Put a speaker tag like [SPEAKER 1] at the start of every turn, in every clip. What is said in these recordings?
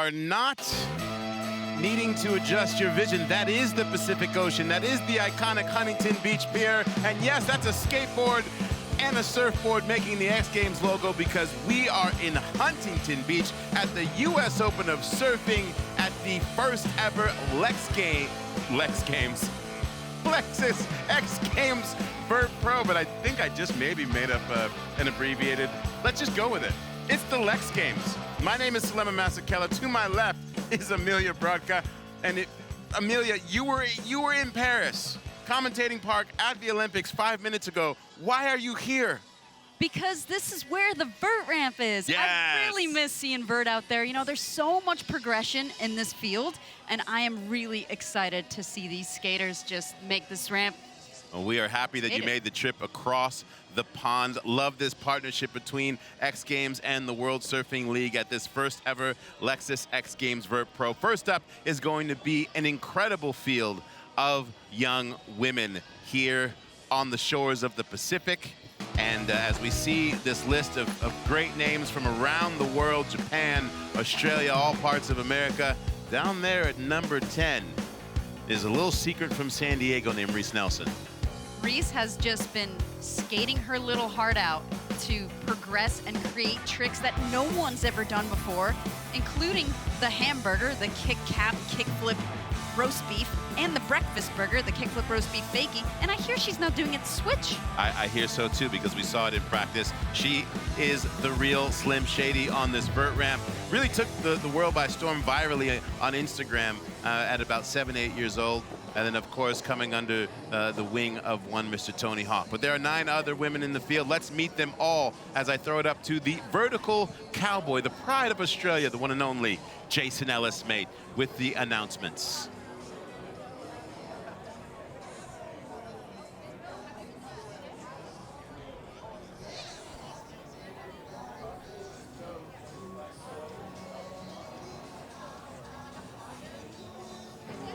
[SPEAKER 1] are not needing to adjust your vision, that is the Pacific Ocean. That is the iconic Huntington Beach Pier. And yes, that's a skateboard and a surfboard making the X Games logo, because we are in Huntington Beach at the U.S. Open of Surfing at the first ever Lexus X Games Vert Pro. But I think I just maybe made up an abbreviated. Let's just go with it. It's the Lex Games. My name is Sulema Masakela. To my left is Amelia Brodka. And Amelia, you were in Paris, commentating park at the Olympics 5 minutes ago. Why are you here?
[SPEAKER 2] Because this is where the vert ramp is.
[SPEAKER 1] Yes.
[SPEAKER 2] I really miss seeing vert out there. You know, there's so much progression in this field, and I am really excited to see these skaters just make this ramp.
[SPEAKER 1] Well, we are happy that you made the trip across the pond. Love this partnership between X Games and the World Surfing League at this first ever Lexus X Games Vert Pro. First up is going to be an incredible field of young women here on the shores of the Pacific. And as we see this list of great names from around the world, Japan, Australia, all parts of America, down there at number 10 is a little secret from San Diego named Reese Nelson.
[SPEAKER 2] Reese has just been skating her little heart out to progress and create tricks that no one's ever done before, including the hamburger, the kick cap, kick flip roast beef, and the breakfast burger, the kickflip roast beef fakie, and I hear she's now doing it switch.
[SPEAKER 1] I hear so too, because we saw it in practice. She is the real Slim Shady on this vert ramp. Really took the world by storm virally on Instagram at about 7, 8 years old. And then, of course, coming under the wing of one Mr. Tony Hawk. But there are 9 other women in the field. Let's meet them all as I throw it up to the vertical cowboy, the pride of Australia, the one and only Jason Ellis, mate, with the announcements.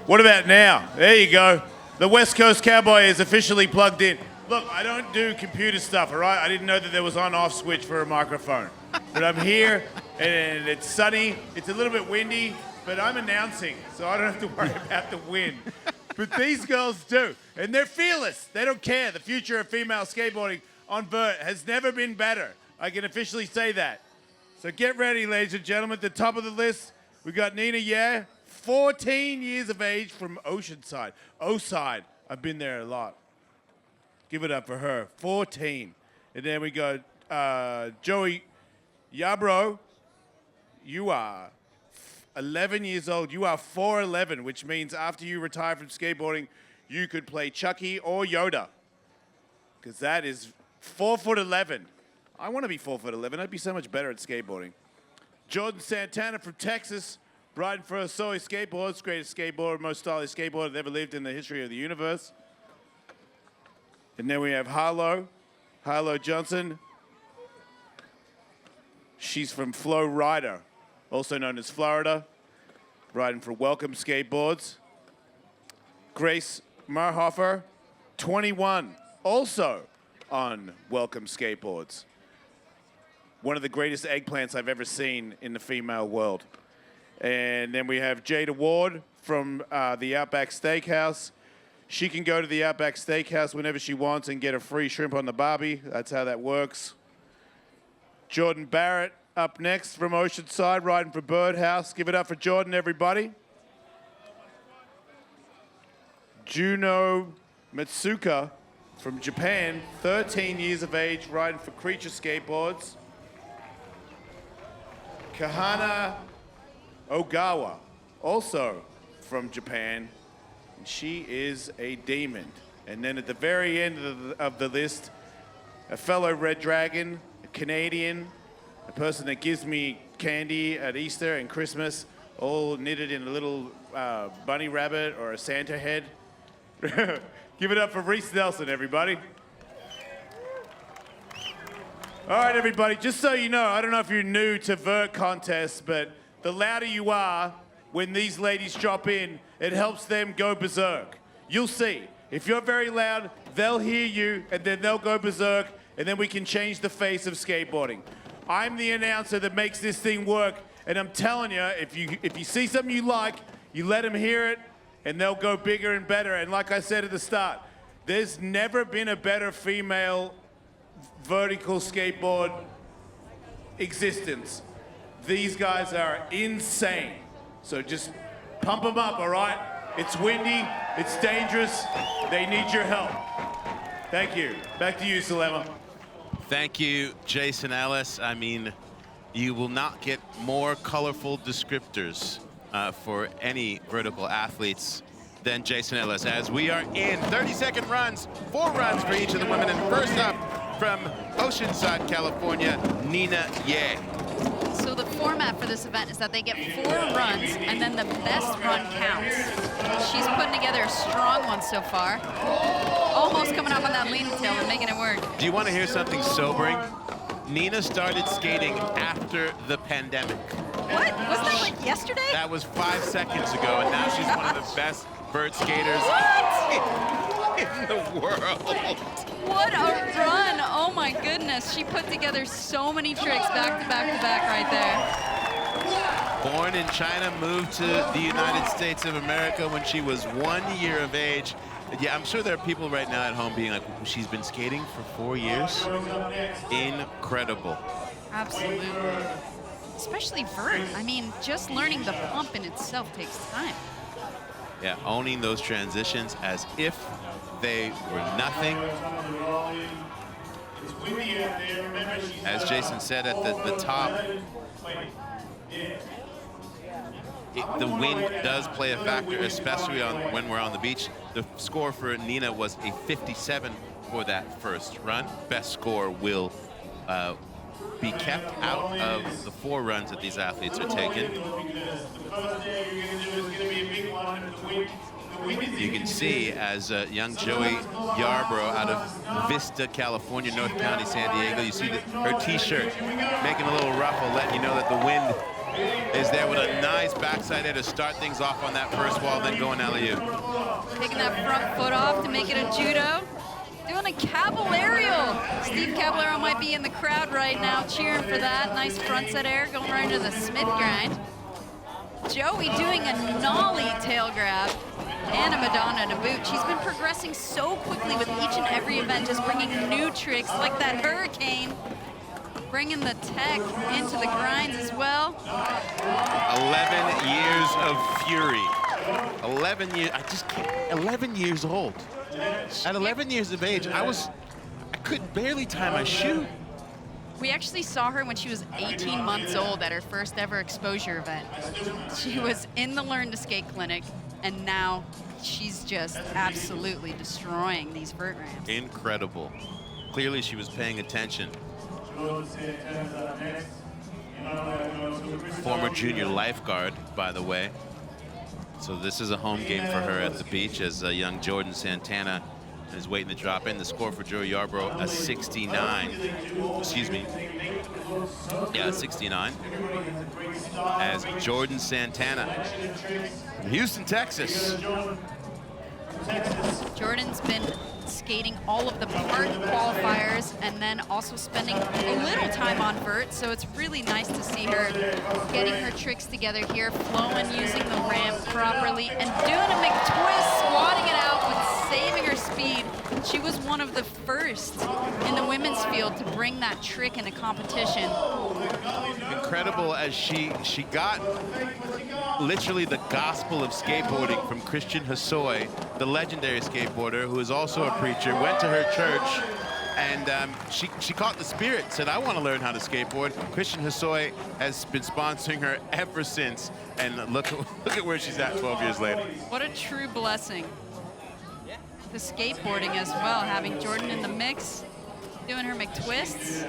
[SPEAKER 3] What about now? There you go. The West Coast Cowboy is officially plugged in. Look, I don't do computer stuff, all right? I didn't know that there was on-off switch for a microphone. But I'm here, and it's sunny. It's a little bit windy, but I'm announcing, so I don't have to worry about the wind. But these girls do, and they're fearless. They don't care. The future of female skateboarding on vert has never been better. I can officially say that. So get ready, ladies and gentlemen. At the top of the list, we got Nina Yeh, 14 years of age from Oceanside. O-side. I've been there a lot. Give it up for her. 14. And then we got Joey Yarbrough. You are 11 years old. You are 4'11", which means after you retire from skateboarding, you could play Chucky or Yoda. Because that is 4'11". I want to be 4'11". I'd be so much better at skateboarding. Jordan Santana from Texas. Riding for a Soy Skateboards, greatest skateboarder, most stylish skateboarder that ever lived in the history of the universe. And then we have Harlow Johnson. She's from Flow Rider, also known as Florida, riding for Welcome Skateboards. Grace Marhoefer, 21, also on Welcome Skateboards. One of the greatest eggplants I've ever seen in the female world. And then we have Jada Ward from the Outback Steakhouse. She can go to the Outback Steakhouse whenever she wants and get a free shrimp on the barbie. That's how that works. Jordan Barrett up next from Oceanside, riding for Birdhouse. Give it up for Jordan, everybody. Juno Matsuoka from Japan, 13 years of age, riding for Creature Skateboards. Kahana Ogawa, also from Japan, and she is a demon. And then at the very end of the list, a fellow Red Dragon, a Canadian, a person that gives me candy at Easter and Christmas, all knitted in a little bunny rabbit or a Santa head. Give it up for Reese Nelson, everybody. All right, everybody, just so you know, I don't know if you're new to vert contests, but the louder you are when these ladies drop in, it helps them go berserk. You'll see. If you're very loud, they'll hear you, and then they'll go berserk, and then we can change the face of skateboarding. I'm the announcer that makes this thing work And I'm telling you, if you see something you like, you let them hear it, and they'll go bigger and better. And like I said at the start, there's never been a better female vertical skateboard existence. These guys are insane. So just pump them up, all right? It's windy, it's dangerous, they need your help. Thank you. Back to you, Salema.
[SPEAKER 1] Thank you, Jason Ellis. I mean, you will not get more colorful descriptors for any vertical athletes than Jason Ellis, as we are in 30-second runs, 4 runs for each of the women. And first up from Oceanside, California, Nina Ye.
[SPEAKER 2] So the format for this event is that they get 4 runs, and then the best run counts. She's putting together a strong one so far. Almost coming up on that lean tail and making it work.
[SPEAKER 1] Do you want to hear something sobering? Nina started skating after the pandemic.
[SPEAKER 2] What? Wasn't that like yesterday?
[SPEAKER 1] That was 5 seconds ago, and now she's one of the best vert skaters in the world.
[SPEAKER 2] What a run! Oh my goodness, she put together so many tricks back to back to back right there.
[SPEAKER 1] Born in China, moved to the United States of America when she was 1 year of age. Yeah, I'm sure there are people right now at home being like, she's been skating for 4 years? Incredible.
[SPEAKER 2] Absolutely. Especially vert. I mean, just learning the pump in itself takes time.
[SPEAKER 1] Yeah, owning those transitions as if they were nothing. As Jason said at the top, the wind does play a factor, especially when we're on the beach. The score for Nina was a 57 for that first run. Best score will be kept out of the 4 runs that these athletes are taking. You can see as young Joey Yarbrough out of Vista, California, North County, San Diego, you see her t-shirt making a little ruffle, letting you know that the wind is there with a nice backside air to start things off on that first wall, then going alley-oop.
[SPEAKER 2] Taking that front foot off to make it a judo. Doing a caballero. Steve Caballero might be in the crowd right now cheering for that. Nice front set air going right into the Smith grind. Joey doing a nollie tail grab and a Madonna to boot. She's been progressing so quickly with each and every event, just bringing new tricks like that hurricane. Bringing the tech into the grinds as well.
[SPEAKER 1] 11 years of fury. 11 years, I just can't, 11 years old. At 11 years of age, I could barely tie my shoe.
[SPEAKER 2] We actually saw her when she was 18 months old at her first ever exposure event. She was in the Learn to Skate clinic, and now she's just absolutely destroying these vert ramps.
[SPEAKER 1] Incredible. Clearly she was paying attention. Former junior lifeguard, by the way. So this is a home game for her at the beach as young Jordan Santana is waiting to drop in. The score for Joey Yarbrough, a 69. Excuse me. Yeah, 69. As Jordan Santana from Houston, Texas.
[SPEAKER 2] Jordan's been skating all of the park qualifiers and then also spending a little time on vert, so it's really nice to see her getting her tricks together here, flowing, using the ramp properly, and doing a McTwist, squatting it out with saving her speed. She was one of the first in the women's field to bring that trick into competition.
[SPEAKER 1] Incredible, as she got literally the gospel of skateboarding from Christian Hosoi, the legendary skateboarder who is also a preacher, went to her church, and she caught the spirit, said, I want to learn how to skateboard. Christian Hosoi has been sponsoring her ever since, and look at where she's at 12 years later.
[SPEAKER 2] What a true blessing. The skateboarding as well, having Jordan in the mix, doing her McTwists.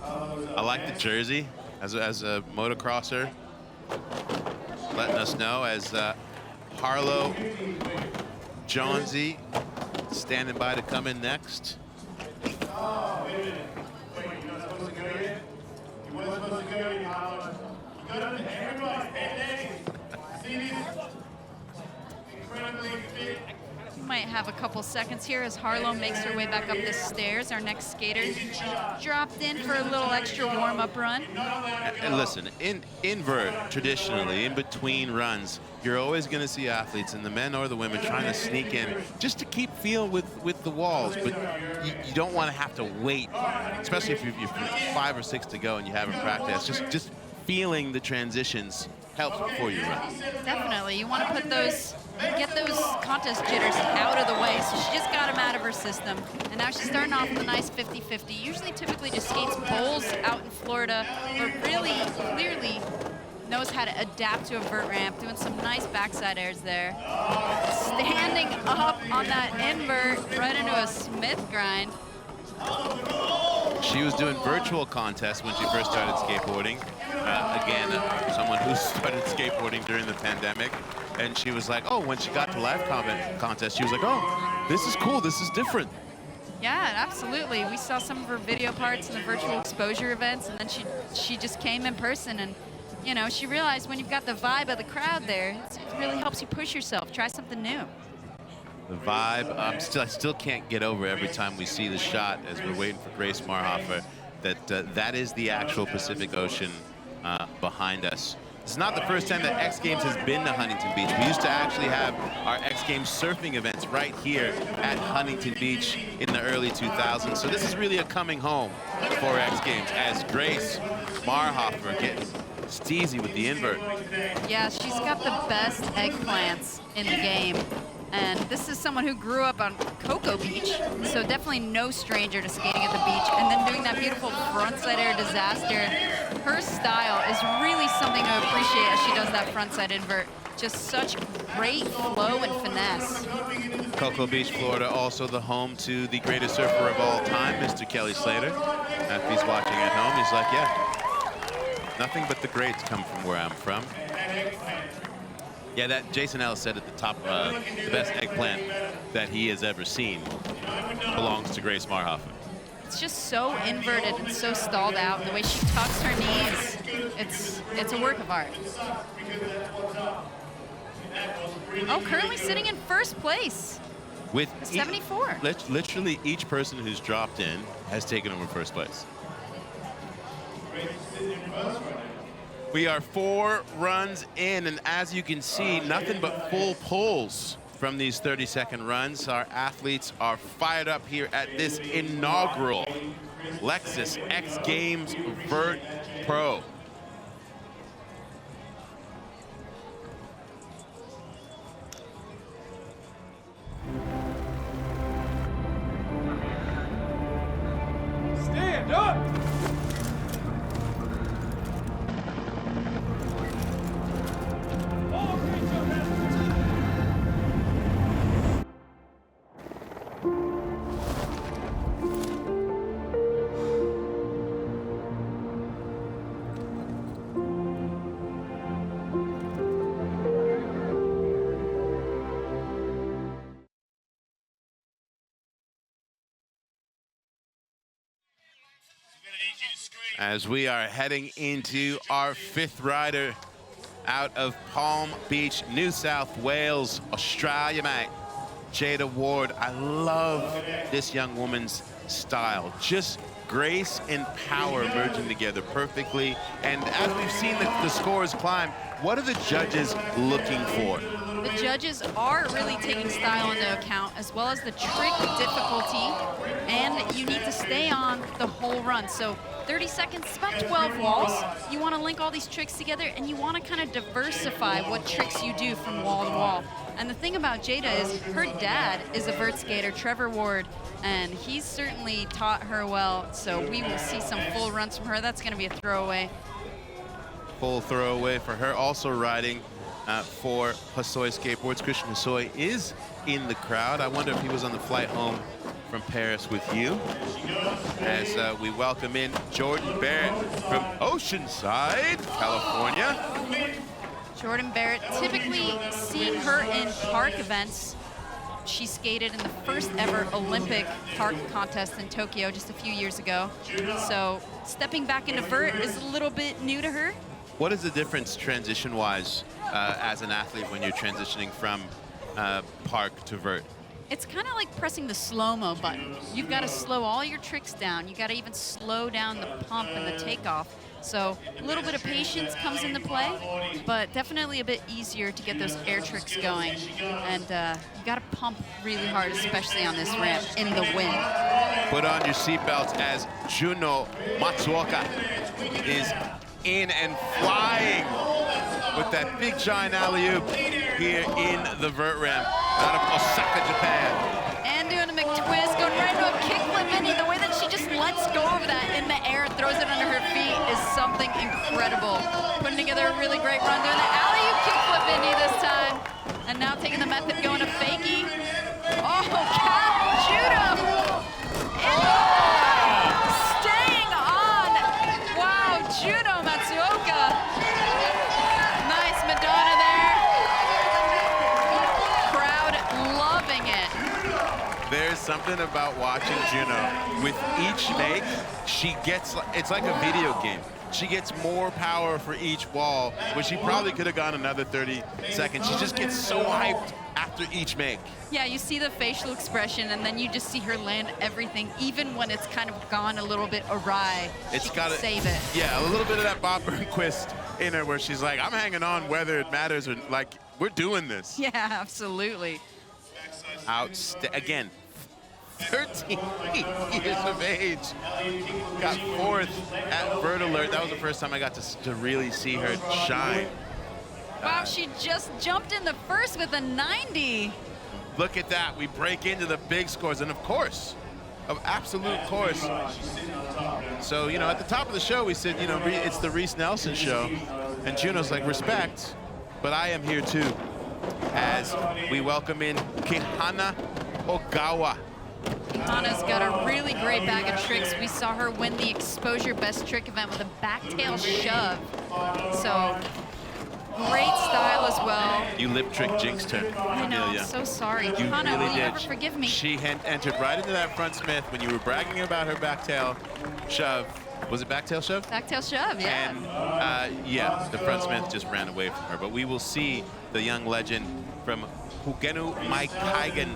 [SPEAKER 1] I like the jersey as a motocrosser, letting us know as Harlow, Johnsey standing by to come in next.
[SPEAKER 2] might have a couple seconds here as Harlow makes her way back up the stairs. Our next skater dropped in for a little extra warm-up run.
[SPEAKER 1] And listen, in Vert, traditionally, in between runs, you're always going to see athletes, and the men or the women, trying to sneak in just to keep feel with the walls. But you don't want to have to wait, especially if you're 5 or 6 to go and you haven't practiced. Just feeling the transitions helps before you run.
[SPEAKER 2] Definitely. You want to put get those contest jitters out of the way. So she just got them out of her system. And now she's starting off with a nice 50-50. Usually, typically just skates bowls out in Florida, but really, clearly knows how to adapt to a vert ramp, doing some nice backside airs there. Standing up on that invert right into a Smith grind.
[SPEAKER 1] She was doing virtual contests when she first started skateboarding. Again, someone who started skateboarding during the pandemic. And she was like, oh, when she got to live contest, she was like, oh, this is cool, this is different.
[SPEAKER 2] Yeah, absolutely. We saw some of her video parts in the virtual exposure events, and then she just came in person, and you know, she realized when you've got the vibe of the crowd there, it really helps you push yourself, try something new.
[SPEAKER 1] The vibe, I still can't get over every time we see the shot as we're waiting for Grace Marhoefer, that is the actual Pacific Ocean behind us. It's not the first time that X Games has been to Huntington Beach. We used to actually have our X Games surfing events right here at Huntington Beach in the early 2000s. So this is really a coming home for X Games as Grace Marhoefer gets steezy with the invert.
[SPEAKER 2] Yeah, she's got the best eggplants in the game. And this is someone who grew up on Cocoa Beach, so definitely no stranger to skating at the beach. And then doing that beautiful frontside air disaster. Her style is really something to appreciate as she does that frontside invert. Just such great flow and finesse.
[SPEAKER 1] Cocoa Beach, Florida, also the home to the greatest surfer of all time, Mr. Kelly Slater. If he's watching at home, he's like, yeah, nothing but the greats come from where I'm from. Yeah, that Jason Ellis said at the top, the best eggplant that he has ever seen belongs to Grace Marhoefer.
[SPEAKER 2] It's just so inverted and so stalled out. And the way she tucks her knees, it's a work of art. Oh, currently sitting in first place
[SPEAKER 1] with
[SPEAKER 2] 74.
[SPEAKER 1] Literally each person who's dropped in has taken over first place. We are 4 runs in, and as you can see, nothing but full pulls from these 30-second runs. Our athletes are fired up here at this inaugural Lexus X Games Vert Pro.
[SPEAKER 4] Stand up!
[SPEAKER 1] As we are heading into our 5th rider out of Palm Beach, New South Wales, Australia, mate. Jada Ward. I love this young woman's style. Just grace and power merging together perfectly. And as we've seen the scores climb, what are the judges looking for?
[SPEAKER 2] The judges are really taking style into account, as well as the trick difficulty, and you need to stay on the whole run. So 30 seconds, it's about 12 walls. You want to link all these tricks together, and you want to kind of diversify what tricks you do from wall to wall. And the thing about Jada is her dad is a vert skater, Trevor Ward, and he's certainly taught her well. So we will see some full runs from her. That's going to be a throwaway.
[SPEAKER 1] Full throwaway for her. Also riding for Hosoi Skateboards. Christian Hosoi is in the crowd. I wonder if he was on the flight home from Paris with you. As we welcome in Jordan Barrett from Oceanside, California.
[SPEAKER 2] Jordan Barrett, typically seeing her in park events. She skated in the first ever Olympic park contest in Tokyo just a few years ago. So stepping back into vert is a little bit new to her.
[SPEAKER 1] What is the difference transition-wise as an athlete when you're transitioning from park to vert?
[SPEAKER 2] It's kind of like pressing the slow-mo button. You've got to slow all your tricks down. You got to even slow down the pump and the takeoff. So a little bit of patience comes into play, but definitely a bit easier to get those air tricks going. And you got to pump really hard, especially on this ramp in the wind.
[SPEAKER 1] Put on your seatbelts as Juno Matsuoka is in and flying with that big giant alley-oop here in the vert ramp out of Osaka, Japan.
[SPEAKER 2] And doing a McTwist, going right into a kickflip Vinny. The way that she just lets go of that in the air, throws it under her feet is something incredible. Putting together a really great run, doing the alley-oop kickflip Vinny this time. And now taking the method, going to fakie. Oh, cat Judo! Staying on. Wow, Juno Matsuoka. Nice Madonna there. Crowd loving it.
[SPEAKER 1] There's something about watching Juno. With each make, she gets, it's like a video game. She gets more power for each wall, which she probably could have gone another 30 seconds. She just gets so hyped after each make.
[SPEAKER 2] Yeah, you see the facial expression, and then you just see her land everything, even when it's kind of gone a little bit awry.
[SPEAKER 1] It's got to
[SPEAKER 2] save it.
[SPEAKER 1] Yeah, a little bit of that Bob Burnquist in her, where she's like, I'm hanging on whether it matters or like we're doing this.
[SPEAKER 2] Yeah, absolutely.
[SPEAKER 1] Again, 13 years of age. Got fourth at Vert Alert. That was the first time I got to really see her shine.
[SPEAKER 2] Wow, she just jumped in the first with a 90.
[SPEAKER 1] Look at that. We break into the big scores. And of course, of absolute course. So, you know, at the top of the show, we said, you know, it's the Reese Nelson show. And Juno's like, respect, but I am here too. As we welcome in Kihana Ogawa.
[SPEAKER 2] Hana's got a really great bag of tricks. We saw her win the Exposure Best Trick event with a backtail shove. So, great style as well.
[SPEAKER 1] You lip trick jinxed her.
[SPEAKER 2] I know,
[SPEAKER 1] Amelia.
[SPEAKER 2] I'm so sorry.
[SPEAKER 1] You
[SPEAKER 2] Hana,
[SPEAKER 1] really
[SPEAKER 2] will you
[SPEAKER 1] did.
[SPEAKER 2] ever forgive me?
[SPEAKER 1] She entered right into that front Smith when you were bragging about her backtail shove. Was it backtail shove?
[SPEAKER 2] Backtail shove, yeah.
[SPEAKER 1] And yeah, the front Smith just ran away from her. But we will see the young legend from Hugenu Maikaigen,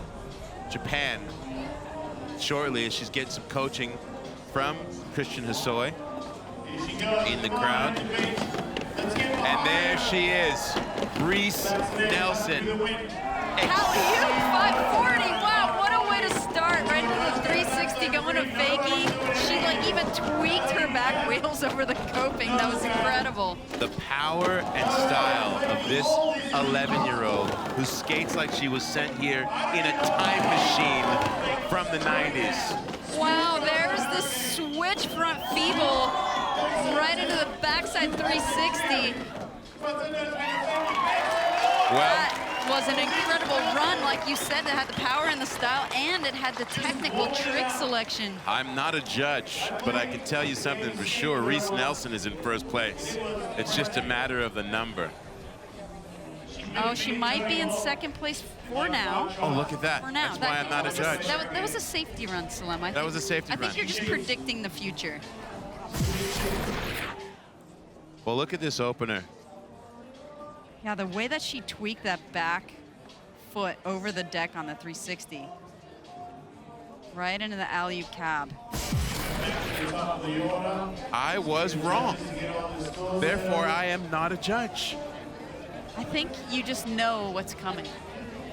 [SPEAKER 1] Japan, shortly as she's getting some coaching from Christian Hosoi in the crowd. And there she is, Reese Nelson.
[SPEAKER 2] Alley-oop 540, wow, what a way to start. Right into the 360, going to fakie. She like even tweaked her back wheels over the coping. That was incredible.
[SPEAKER 1] The power and style of this 11-year-old who skates like she was sent here in a time machine from the 90s.
[SPEAKER 2] Wow, there's the switch front feeble right into the backside 360. That was an incredible run, like you said. It had the power and the style, and it had the technical trick selection.
[SPEAKER 1] I'm not a judge, but I can tell you something for sure. Reese Nelson is in first place. It's just a matter of the number.
[SPEAKER 2] Oh, she might be in second place for now.
[SPEAKER 1] Oh, look at that.
[SPEAKER 2] For now.
[SPEAKER 1] That's why I'm not a judge.
[SPEAKER 2] That was a safety run, Salem.
[SPEAKER 1] That was a safety run.
[SPEAKER 2] I think you're just predicting the future.
[SPEAKER 1] Well, look at this opener.
[SPEAKER 2] Yeah, the way that she tweaked that back foot over the deck on the 360. Right into the alley-oop cab.
[SPEAKER 1] I was wrong. Therefore, I am not a judge.
[SPEAKER 2] I think you just know what's coming.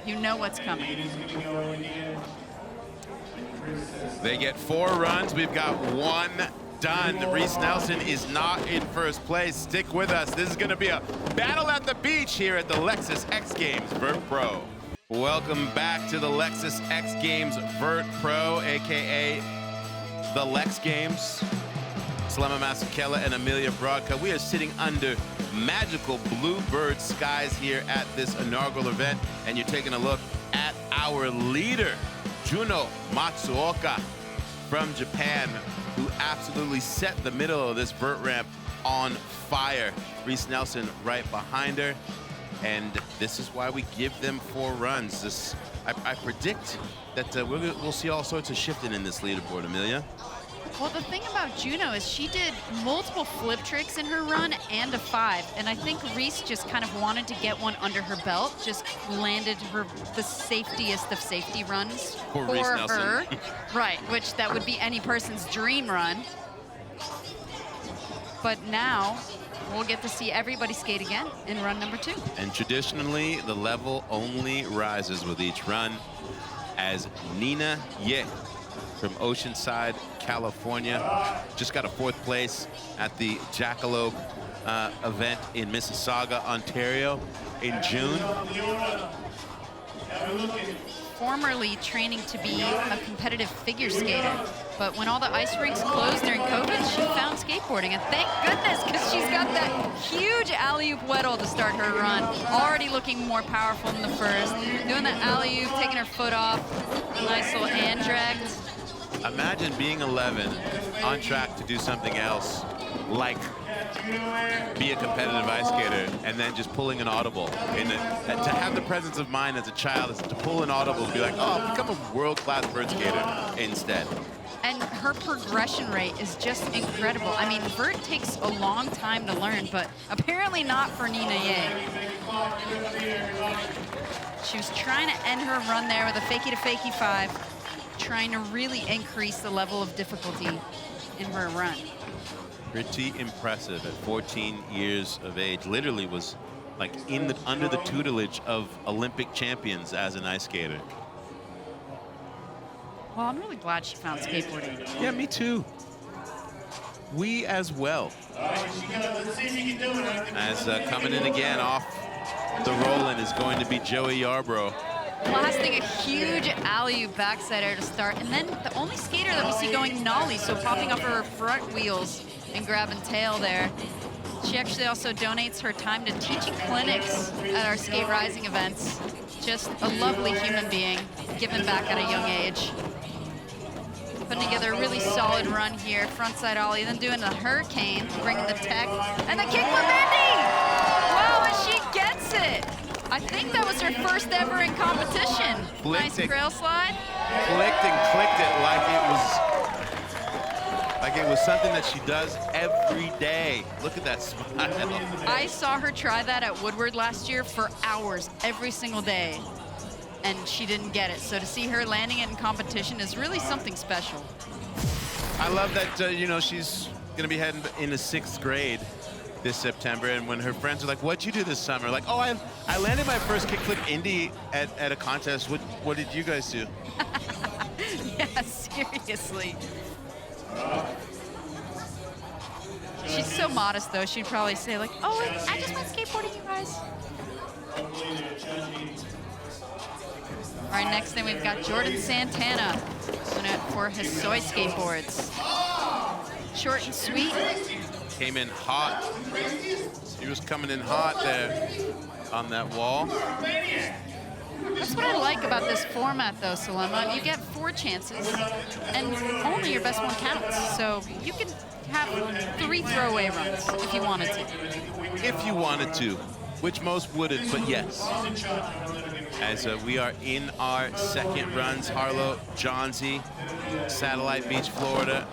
[SPEAKER 2] You know what's coming.
[SPEAKER 1] They get 4 runs. We've got 1 done. Reese Nelson is not in first place. Stick with us. This is going to be a battle at the beach here at the Lexus X Games Vert Pro. Welcome back to the Lexus X Games Vert Pro, aka the Lex Games. Salema Masakela and Amelia Brodka. We are sitting under magical bluebird skies here at this inaugural event, and you're taking a look at our leader, Juno Matsuoka from Japan, who absolutely set the middle of this vert ramp on fire. Reese Nelson right behind her, and this is why we give them 4 runs. I predict that we'll see all sorts of shifting in this leaderboard, Amelia.
[SPEAKER 2] Well, the thing about Juno is she did multiple flip tricks in her run and a 5, and I think Reese just kind of wanted to get one under her belt, just landed the safetiest of safety runs for
[SPEAKER 1] Reese
[SPEAKER 2] her.
[SPEAKER 1] Nelson.
[SPEAKER 2] Right, which that would be any person's dream run. But now we'll get to see everybody skate again in run number 2.
[SPEAKER 1] And traditionally, the level only rises with each run, as Nina Ye from Oceanside, California, just got a 4th place at the Jackalope event in Mississauga, Ontario in June.
[SPEAKER 2] Formerly training to be a competitive figure skater, but when all the ice rinks closed during COVID, she found skateboarding, and thank goodness, because she's got that huge alley-oop weddle to start her run. Already looking more powerful than the first. Doing the alley-oop, taking her foot off, nice little andrecht.
[SPEAKER 1] Imagine being 11, on track to do something else, like be a competitive ice skater, and then just pulling an audible. To have the presence of mind as a child is to pull an audible and be like, oh, I'll become a world-class vert skater instead.
[SPEAKER 2] And her progression rate is just incredible. I mean, vert takes a long time to learn, but apparently not for Nina Ye. She was trying to end her run there with a fakie-to-fakie 5, trying to really increase the level of difficulty in her run.
[SPEAKER 1] Pretty impressive at 14 years of age. Literally was like under the tutelage of Olympic champions as an ice skater.
[SPEAKER 2] Well, I'm really glad she found skateboarding.
[SPEAKER 1] Yeah, me too. We as well. As coming in again off the roll-in is going to be Joey Yarbrough.
[SPEAKER 2] Blasting a huge alley-oop backside air to start, and then the only skater that we see going nollie, so popping off her front wheels and grabbing tail there. She actually also donates her time to teaching clinics at our Skate Rising events. Just a lovely human being, giving back at a young age. Putting together a really solid run here, frontside ollie, then doing the hurricane, bringing the tech, and the kickflip Indy! Wow, and she gets it! I think that was her first ever in competition. Nice trail slide.
[SPEAKER 1] Flicked and clicked it like it was something that she does every day. Look at that smile.
[SPEAKER 2] I saw her try that at Woodward last year for hours, every single day, and she didn't get it. So to see her landing it in competition is really something special.
[SPEAKER 1] I love that, you know, she's gonna be heading into 6th grade this September, and when her friends are like, what'd you do this summer? Like, oh, I landed my first kickflip Indy at a contest. What did you guys do?
[SPEAKER 2] Yeah, seriously. She's so modest, though. She'd probably say, like, oh, I just went skateboarding, you guys. All right, next thing we've got Jordan Santana for his soy skateboards. Short and sweet.
[SPEAKER 1] Came in hot. He was coming in hot there on that wall.
[SPEAKER 2] That's what I like about this format, though, Salema. You get 4 chances, and only your best one counts. So you can have 3 throwaway runs if you wanted to.
[SPEAKER 1] If you wanted to, which most wouldn't, but yes. As we are in our 2nd runs, Harlow, Johnsey, Satellite Beach, Florida.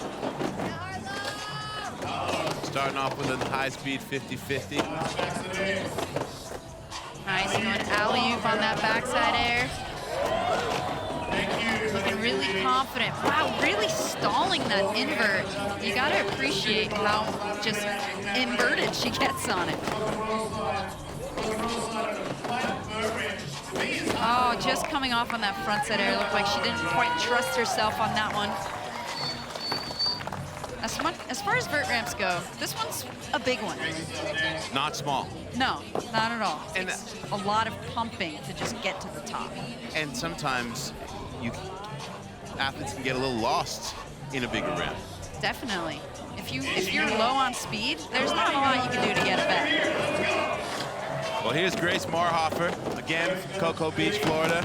[SPEAKER 1] Starting off with a high-speed 50-50.
[SPEAKER 2] Nice, going alley-oop on that backside air. Looking really confident. Wow, really stalling that invert. You gotta appreciate how just inverted she gets on it. Oh, just coming off on that frontside air. Looked like she didn't quite trust herself on that one. As far as vert ramps go, this one's a big one.
[SPEAKER 1] Not small.
[SPEAKER 2] No, not at all. And it's a lot of pumping to just get to the top.
[SPEAKER 1] And sometimes athletes can get a little lost in a bigger ramp.
[SPEAKER 2] Definitely. If you're low on speed, there's not a lot you can do to get it back.
[SPEAKER 1] Well, here's Grace Marhoefer, again, Cocoa Beach, Florida.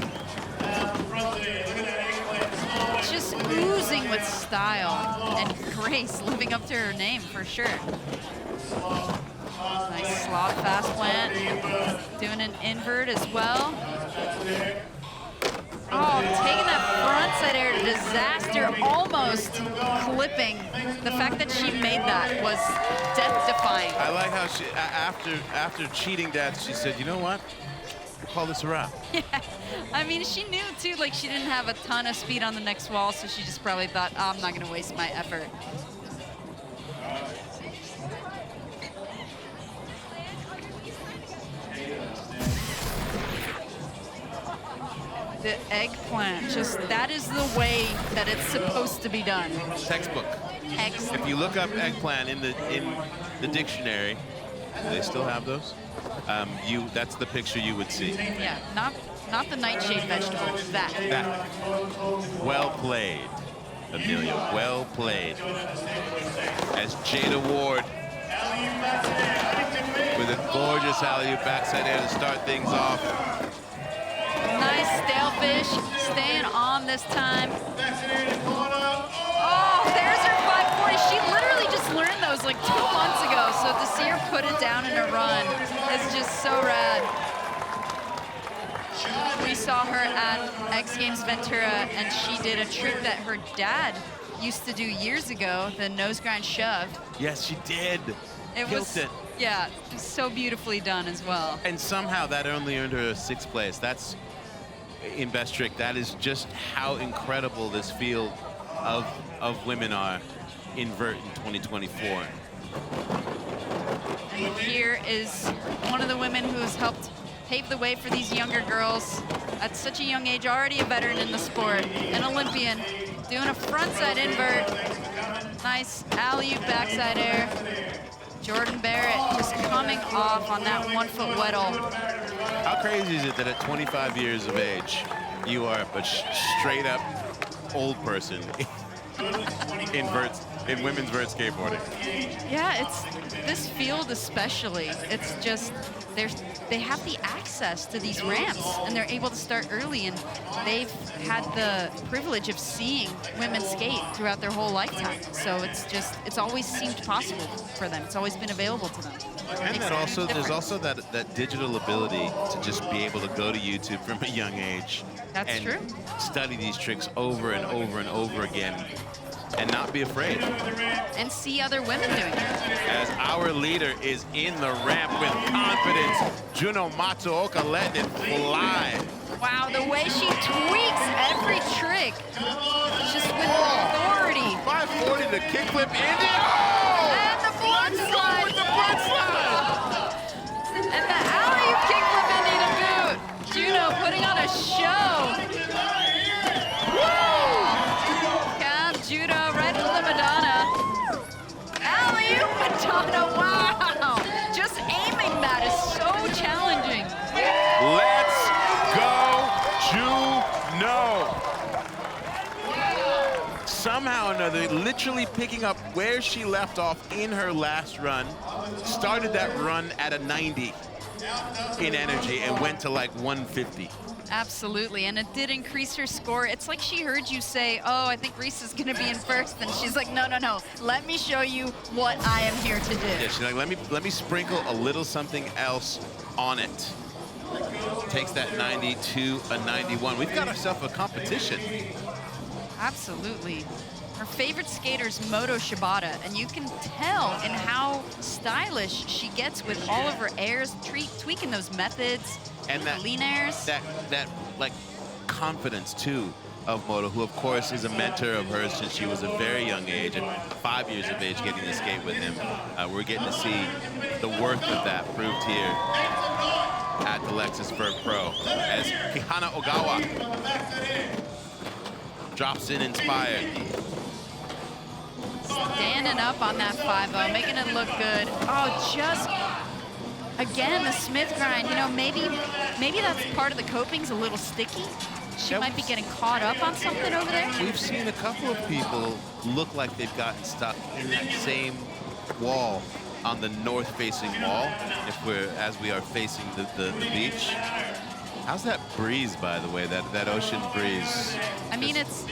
[SPEAKER 2] Just oozing with style and grace, living up to her name for sure. Nice slot fast plant, doing an invert as well. Oh, taking that front backside air disaster, almost clipping. The fact that she made that was death-defying.
[SPEAKER 1] I like how she, after cheating that, she said, you know what? We'll call this a wrap.
[SPEAKER 2] Yeah, I mean, she knew too, like she didn't have a ton of speed on the next wall, so she just probably thought, oh, I'm not gonna waste my effort. The eggplant, just that is the way that it's supposed to be done.
[SPEAKER 1] Textbook.
[SPEAKER 2] Excellent.
[SPEAKER 1] If you look up eggplant in the dictionary, do they still have those? That's the picture you would see.
[SPEAKER 2] Yeah, not the nightshade vegetable, that.
[SPEAKER 1] Well played, Amelia, well played. As Jada Ward with a gorgeous alley-oop backside air to start things off.
[SPEAKER 2] Nice stale fish, staying on this time. Oh, there's her 540. She literally just learned those like 2 months ago, so to see her put it down in a run is just so rad. We saw her at X Games Ventura, and she did a trick that her dad used to do years ago, the nose grind shove.
[SPEAKER 1] Yes, she did.
[SPEAKER 2] Killed it. Yeah, so beautifully done as well.
[SPEAKER 1] And somehow that only earned her a 6th place. That's in best trick. That is just how incredible this field of women are in Vert in 2024.
[SPEAKER 2] And here is one of the women who has helped pave the way for these younger girls at such a young age, already a veteran in the sport, an Olympian, doing a frontside invert. Nice alley-oop backside air. Jordan Barrett just coming off on that 1-foot weddle.
[SPEAKER 1] How crazy is it that at 25 years of age, you are a straight up old person in women's vert skateboarding?
[SPEAKER 2] Yeah, it's this field especially. It's just they have the access to these ramps, and they're able to start early, and they've had the privilege of seeing women skate throughout their whole lifetime. So it's always seemed possible for them. It's always been available to them.
[SPEAKER 1] And that also, there's also that digital ability to just be able to go to YouTube from a young age.
[SPEAKER 2] That's
[SPEAKER 1] and
[SPEAKER 2] true.
[SPEAKER 1] Study these tricks over and over and over again and not be afraid.
[SPEAKER 2] And see other women doing it.
[SPEAKER 1] As our leader is in the ramp with confidence, Juno Matsuoka letting it fly.
[SPEAKER 2] Wow, the way she tweaks every trick, just with authority.
[SPEAKER 1] 540 to kickflip Indy. Oh!
[SPEAKER 2] And the blood slide.
[SPEAKER 1] With the blood slide.
[SPEAKER 2] And the alley-oop kickflip Indy to boot. Juno putting on a show. Judo right into the Madonna. Alley-oop Madonna, wow! Just aiming that is so challenging.
[SPEAKER 1] Let's go, Juno! Somehow or another, literally picking up where she left off in her last run, started that run at a 90 in energy and went to like 150.
[SPEAKER 2] Absolutely, and it did increase her score. It's like she heard you say, oh, I think Reese is gonna be in first, and she's like, no, let me show you what I am here to do.
[SPEAKER 1] Yeah, she's like, let me sprinkle a little something else on it. Takes that 90 to a 91. We've got ourselves a competition.
[SPEAKER 2] Absolutely. Her favorite skater's Moto Shibata, and you can tell in how stylish she gets with all of her airs, tweaking those methods.
[SPEAKER 1] And that
[SPEAKER 2] lean airs.
[SPEAKER 1] That like confidence too of Moto, who of course is a mentor of hers since she was a very young age, at 5 years of age, getting to skate with him. We're getting to see the worth of that proved here at the Lexus Vert Pro as Kihana Ogawa drops in inspired.
[SPEAKER 2] Standing up on that 5-0, making it look good. Oh, just. Again, the Smith grind, you know, maybe that's part of the coping's a little sticky. She might be getting caught up on something over there.
[SPEAKER 1] We've seen a couple of people look like they've gotten stuck in that same wall on the north-facing wall, as we are facing the beach. How's that breeze, by the way, that ocean breeze?
[SPEAKER 2] I mean, it's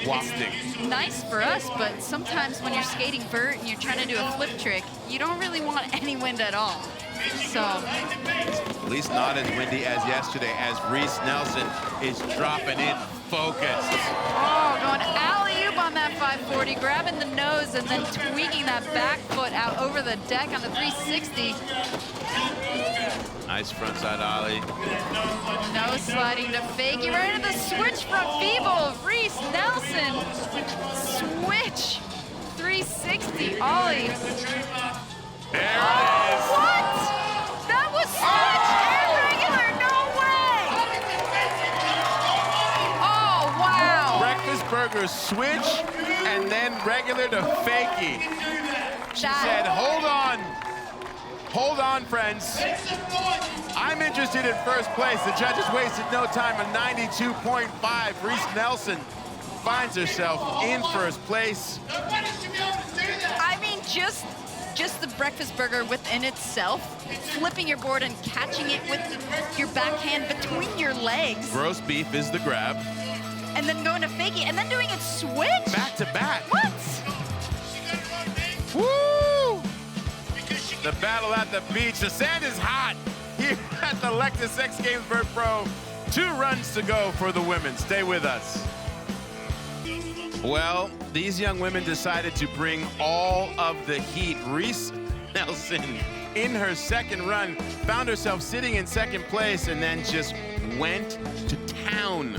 [SPEAKER 2] nice for us, but sometimes when you're skating vert and you're trying to do a flip trick, you don't really want any wind at all. So,
[SPEAKER 1] at least not as windy as yesterday, as Reese Nelson is dropping in focused.
[SPEAKER 2] Oh, going alley-oop on that 540, grabbing the nose and then tweaking that back foot out over the deck on the 360.
[SPEAKER 1] Nice frontside ollie.
[SPEAKER 2] No sliding to fakie, right into the switch front feeble. Reese Nelson, switch, 360 ollie.
[SPEAKER 1] There it is.
[SPEAKER 2] What? That was switch and regular, no way. Oh, wow.
[SPEAKER 1] Breakfast burger switch and then regular to fakie. She said, hold on. Hold on, friends. I'm interested in first place. The judges wasted no time. A 92.5. Reese Nelson finds herself in first place.
[SPEAKER 2] I mean, just the breakfast burger within itself, flipping your board and catching it with your backhand between your legs.
[SPEAKER 1] Roast beef is the grab.
[SPEAKER 2] And then going to fakie, and then doing it switch?
[SPEAKER 1] Back to back.
[SPEAKER 2] What?
[SPEAKER 1] Woo! The battle at the beach. The sand is hot here at the Lexus X Games Vert Pro. 2 runs to go for the women. Stay with us. Well, these young women decided to bring all of the heat. Reese Nelson, in her second run, found herself sitting in second place and then just went to town.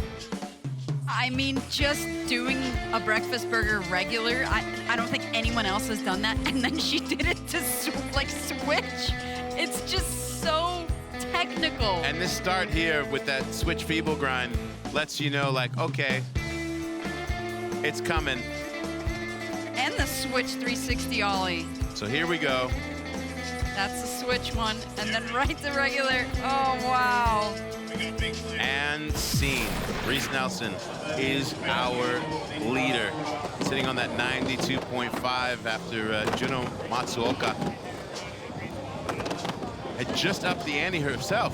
[SPEAKER 2] I mean, just doing a breakfast burger regular, I don't think anyone else has done that. And then she did it to switch. It's just so technical.
[SPEAKER 1] And this start here with that switch feeble grind lets you know, like, okay, it's coming.
[SPEAKER 2] And the switch 360 ollie.
[SPEAKER 1] So here we go.
[SPEAKER 2] That's the switch one, and then right to regular. Oh, wow.
[SPEAKER 1] And scene. Reese Nelson is our leader, sitting on that 92.5 after Juno Matsuoka had just upped the ante herself,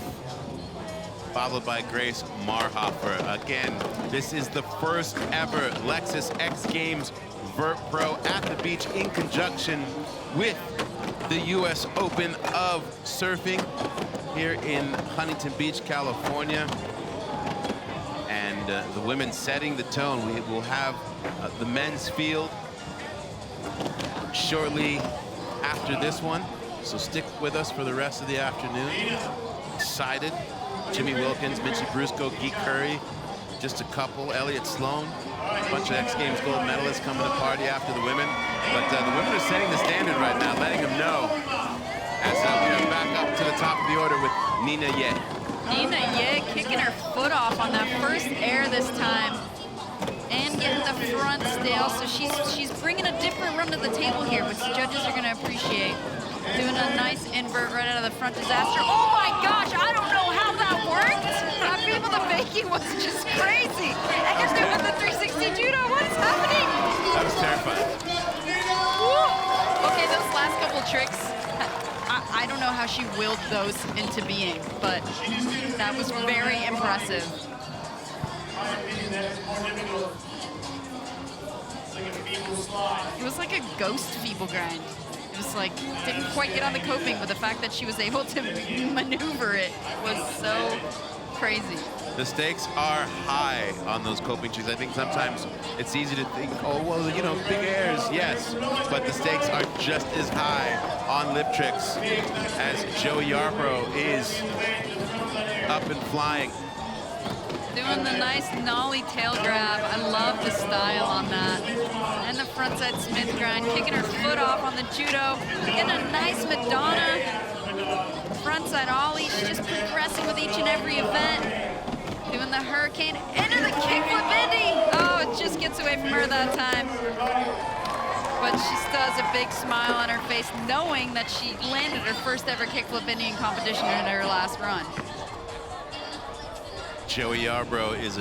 [SPEAKER 1] followed by Grace Marhoefer. Again, this is the first ever Lexus X Games Vert Pro at the beach in conjunction with the US Open of Surfing here in Huntington Beach, California. And the women setting the tone. We will have the men's field shortly after this one. So stick with us for the rest of the afternoon. Excited. Jimmy Wilkins, Mitchie Brusco, Geek Curry, just a couple. Elliot Sloan, a bunch of X Games gold medalists coming to party after the women. But the women are setting the standard right now, letting them know. As we are back up to the top of the order with Nina Ye.
[SPEAKER 2] Nina Ye kicking her foot off on that first air this time. And getting the front stale, so she's bringing a different run to the table here, which the judges are going to appreciate. Doing a nice invert right out of the front disaster. Oh my gosh, I don't know how that worked. That people the fakie was just crazy. And doing the 360 judo, what is happening?
[SPEAKER 1] That was terrifying.
[SPEAKER 2] Woo. Okay, those last couple tricks, I don't know how she willed those into being, but that was very impressive. It was like a ghost feeble grind. It was like, didn't quite get on the coping, but the fact that she was able to maneuver it was so crazy.
[SPEAKER 1] The stakes are high on those coping tricks. I think sometimes it's easy to think, oh, well, you know, big airs, yes. But the stakes are just as high on lip tricks as Joey Yarbrough is up and flying.
[SPEAKER 2] Doing the nice nollie tail grab. I love the style on that. And the frontside Smith grind, kicking her foot off on the judo. Getting a nice Madonna frontside ollie. She's just progressing with each and every event. Doing the hurricane into the kickflip Indy. Oh, it just gets away from her that time. But she still has a big smile on her face, knowing that she landed her first ever kickflip Indy in competition in her last run.
[SPEAKER 1] Joey Yarbrough is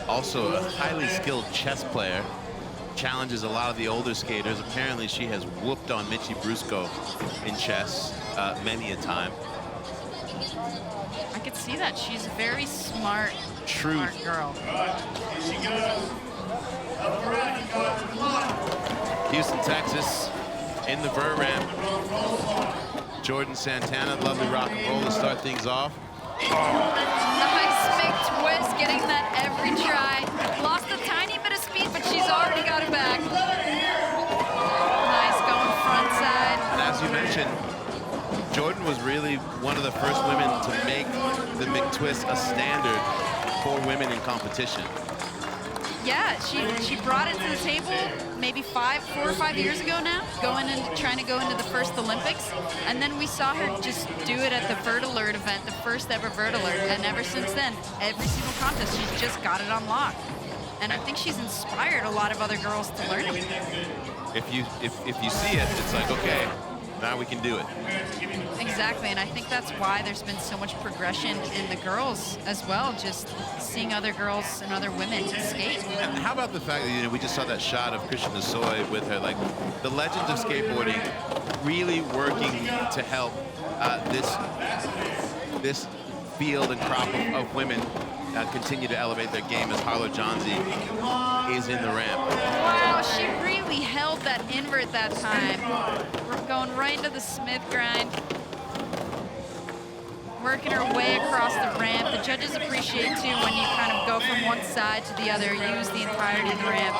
[SPEAKER 1] also a highly skilled chess player. Challenges a lot of the older skaters. Apparently, she has whooped on Mitchie Brusco in chess many a time.
[SPEAKER 2] I could see that. She's a very smart,
[SPEAKER 1] Truth.
[SPEAKER 2] smart girl.
[SPEAKER 1] Houston, Texas, in the Vert ramp. Jordan Santana, lovely rock and roll to start things off.
[SPEAKER 2] Nice big twist, getting that every try.
[SPEAKER 1] one of the first women to make the McTwist a standard for women in competition.
[SPEAKER 2] Yeah, she brought it to the table maybe 4 or 5 years ago now, trying to go into the first Olympics, and then we saw her just do it at the Vert Alert event, the first ever Vert Alert, and ever since then, every single contest, she's just got it on lock. And I think she's inspired a lot of other girls to learn it.
[SPEAKER 1] If you see it, it's like, okay, now we can do it.
[SPEAKER 2] Exactly, and I think that's why there's been so much progression in the girls as well, just seeing other girls and other women skate.
[SPEAKER 1] And how about the fact that, we just saw that shot of Christian Nasoy with her, like the legends of skateboarding really working to help this field and crop of women continue to elevate their game as Harlow Johnsey is in the ramp.
[SPEAKER 2] Wow, she really held that invert that time. We're going right into the Smith grind. Working her way across the ramp. The judges appreciate too when you kind of go from one side to the other, use the entirety of the ramp.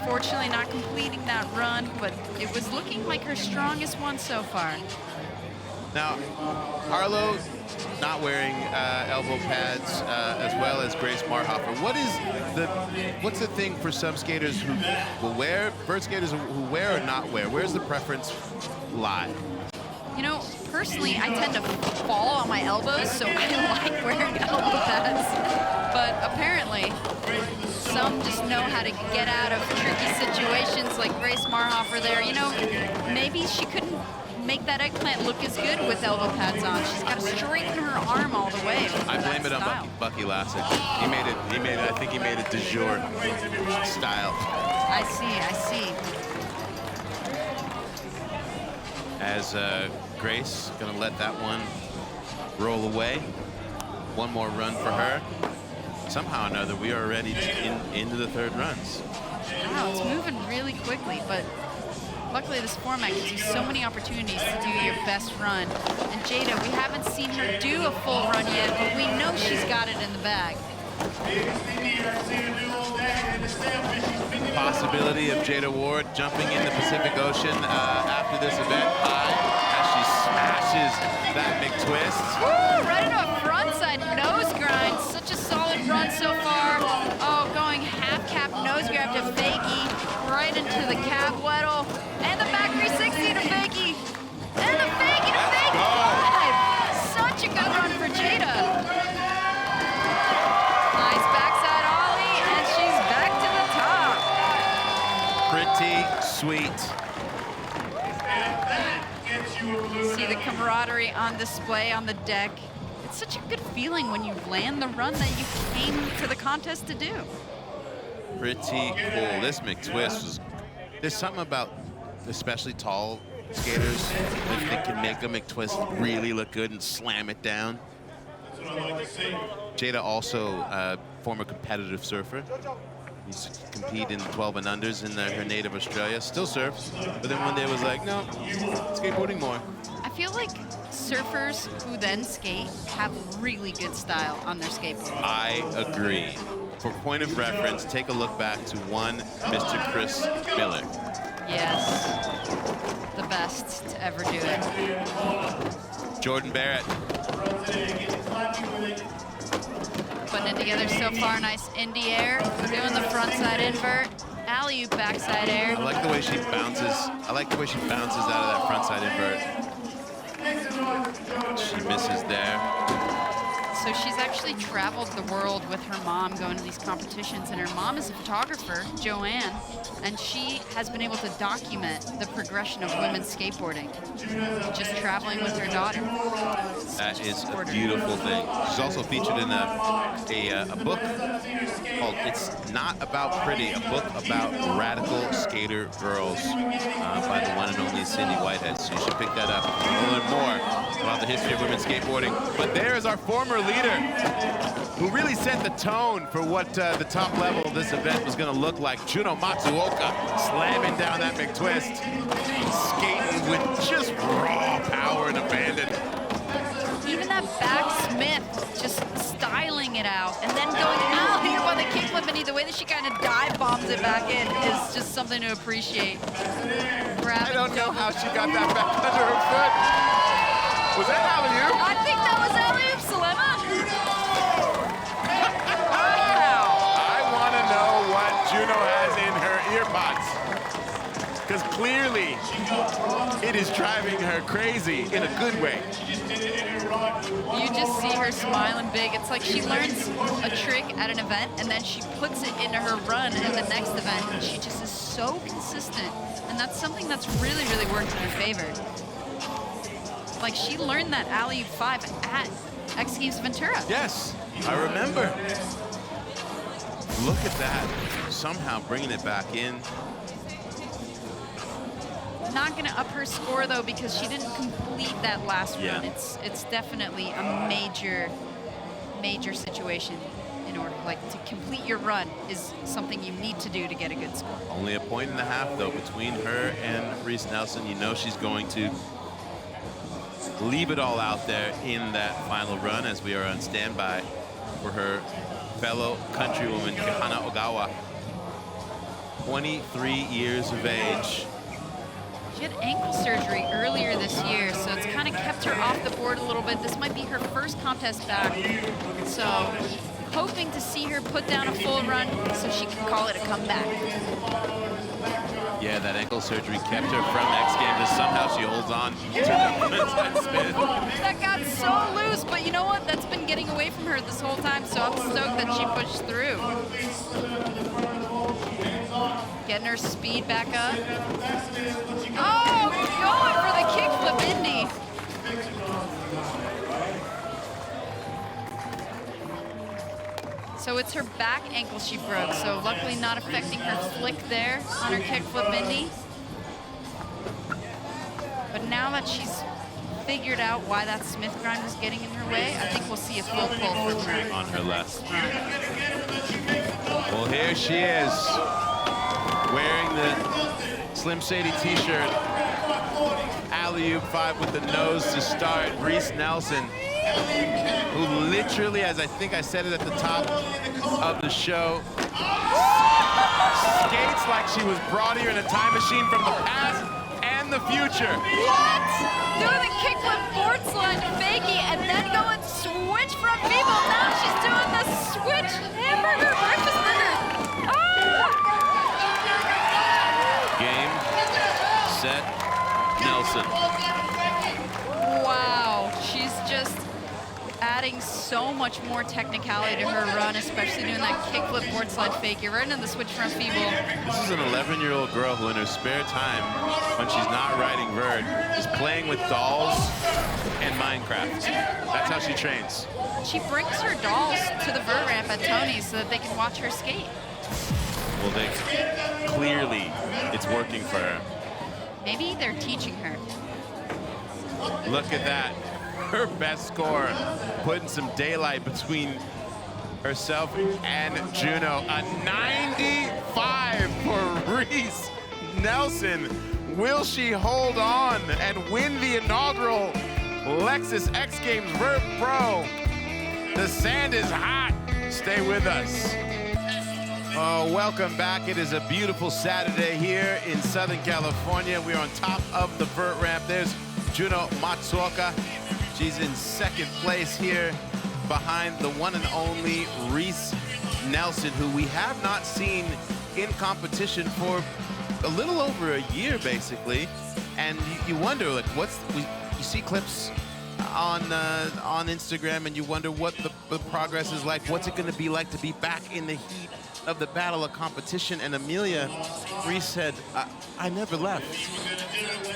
[SPEAKER 2] Unfortunately not completing that run, but it was looking like her strongest one so far.
[SPEAKER 1] Now, Harlow not wearing elbow pads as well as Grace Marhoefer. What's the thing for some skaters who will wear, Vert skaters who wear or not wear? Where's the preference lie?
[SPEAKER 2] You know, personally, I tend to fall on my elbows, so I like wearing elbow pads. But apparently, some just know how to get out of tricky situations like Grace Marhoefer there. You know, maybe she couldn't make that eggplant look as good with elbow pads on. She's got to straighten her arm all the way.
[SPEAKER 1] I blame it on Bucky Lassick. He made it, I think he made it du jour style.
[SPEAKER 2] I see.
[SPEAKER 1] As Grace gonna let that one roll away. One more run for her. Somehow or another, we are already into the third runs.
[SPEAKER 2] Wow, it's moving really quickly, but luckily this format gives you so many opportunities to do your best run. And Jada, we haven't seen her do a full run yet, but we know she's got it in the bag.
[SPEAKER 1] Possibility of Jada Ward jumping in the Pacific Ocean after this event high as she smashes that McTwist.
[SPEAKER 2] Woo! Right into a frontside nose grind. Such a solid run so far. Oh, going half cap nose grab to fakie, right into the cab weddle, and the back 360 to fakie, and the fakie to fakie live. Such a good run for Jada. Nice backside ollie, and she's back to the top.
[SPEAKER 1] Pretty sweet.
[SPEAKER 2] See the camaraderie on display on the deck. It's such a good feeling when you land the run that you came to the contest to do.
[SPEAKER 1] Pretty cool. This McTwist there's something about especially tall skaters that can make a McTwist really look good and slam it down. Jada also former competitive surfer. Used to compete in 12 and unders in her native Australia. Still surfs, but then one day was like, no, skateboarding more.
[SPEAKER 2] I feel like surfers who then skate have really good style on their skateboard.
[SPEAKER 1] I agree. For point of reference, take a look back to one Mr. Chris Miller.
[SPEAKER 2] Yes, the best to ever do it.
[SPEAKER 1] Jordan Barrett.
[SPEAKER 2] Putting it together so far. Nice indie air. Doing the frontside invert. Alley-oop backside air.
[SPEAKER 1] I like the way she bounces. I like the way she bounces out of that frontside invert. She misses there.
[SPEAKER 2] So she's actually traveled the world with her mom going to these competitions, and her mom is a photographer, Joanne, and she has been able to document the progression of women's skateboarding, just traveling with her daughter.
[SPEAKER 1] That is a beautiful thing. She's also featured in a book called It's Not About Pretty, a book about radical skater girls by the one and only Cindy Whitehead. So you should pick that up and learn more about the history of women's skateboarding. But there is our former leader who really set the tone for what the top level of this event was going to look like. Juno Matsuoka slamming down that McTwist, skating with just raw power and abandon.
[SPEAKER 2] Even that back Smith, just styling it out, and then going out here by the kickflip, and the way that she kind of dive bombs it back in is just something to appreciate.
[SPEAKER 1] I don't know how she got that back under her foot. Was that alley-oop?
[SPEAKER 2] I think that was alley-oop, Selena.
[SPEAKER 1] I want to know what Juno has in her earpods. Because clearly, it is driving her crazy in a good way.
[SPEAKER 2] You just see her smiling big. It's like she learns a trick at an event, and then she puts it into her run in the next event, and she just is so consistent. And that's something that's really, really worked in her favor. Like, she learned that alley-oop 5 at XGames Ventura.
[SPEAKER 1] Yes, I remember. Look at that. Somehow bringing it back in.
[SPEAKER 2] Not going to up her score, though, because she didn't complete that last run. It's definitely a major situation. In order, like, to complete your run is something you need to do to get a good score.
[SPEAKER 1] Only a point and a half, though, between her and Reese Nelson. You know she's going to leave it all out there in that final run as we are on standby for her fellow countrywoman, Johanna Ogawa. 23 years of age.
[SPEAKER 2] She had ankle surgery earlier this year, so it's kind of kept her off the board a little bit. This might be her first contest back, so hoping to see her put down a full run so she can call it a comeback.
[SPEAKER 1] Yeah, that ankle surgery kept her from X Games, and somehow she holds on to the frontside spin.
[SPEAKER 2] That got so loose, but you know what? That's been getting away from her this whole time, so I'm stoked that she pushed through. Getting her speed back up. Oh, going for the kickflip Indy. So it's her back ankle she broke, so luckily not affecting her flick there on her kickflip Indy. But now that she's figured out why that Smith grind was getting in her way, I think we'll see a full pull from her.
[SPEAKER 1] On her left. Well, here she is, wearing the Slim Shady t-shirt. Alley-oop 5 with the nose to start. Reese Nelson, who literally, as I think I said it at the top of the show, skates like she was brought here in a time machine from the past and the future.
[SPEAKER 2] What? Doing the kickflip board slide fakie and then going switch from feeble. Now she's doing the switch hamburger, breakfast burger. Ah!
[SPEAKER 1] Game, set, Nelson.
[SPEAKER 2] Wow, she's just adding so much more technicality to her run, especially doing that kickflip board slide fakie right into the switch front feeble.
[SPEAKER 1] This is an 11-year-old girl who in her spare time, when she's not riding Vert, is playing with dolls and Minecraft. That's how she trains.
[SPEAKER 2] She brings her dolls to the Vert ramp at Tony's so that they can watch her skate.
[SPEAKER 1] Well, clearly it's working for her.
[SPEAKER 2] Maybe they're teaching her.
[SPEAKER 1] Look at that. Her best score, putting some daylight between herself and Juno. A 95 for Reese Nelson. Will she hold on and win the inaugural Lexus X Games Vert Pro? The sand is hot. Stay with us. Oh, welcome back. It is a beautiful Saturday here in Southern California. We are on top of the Vert ramp. There's Juno Matsuoka. She's in second place here behind the one and only Reese Nelson, who we have not seen in competition for a little over a year, basically. And you wonder, like, you see clips on Instagram, and you wonder what the progress is like. What's it going to be like to be back in the heat of the battle of competition? And Amelia, Reese said, I never left.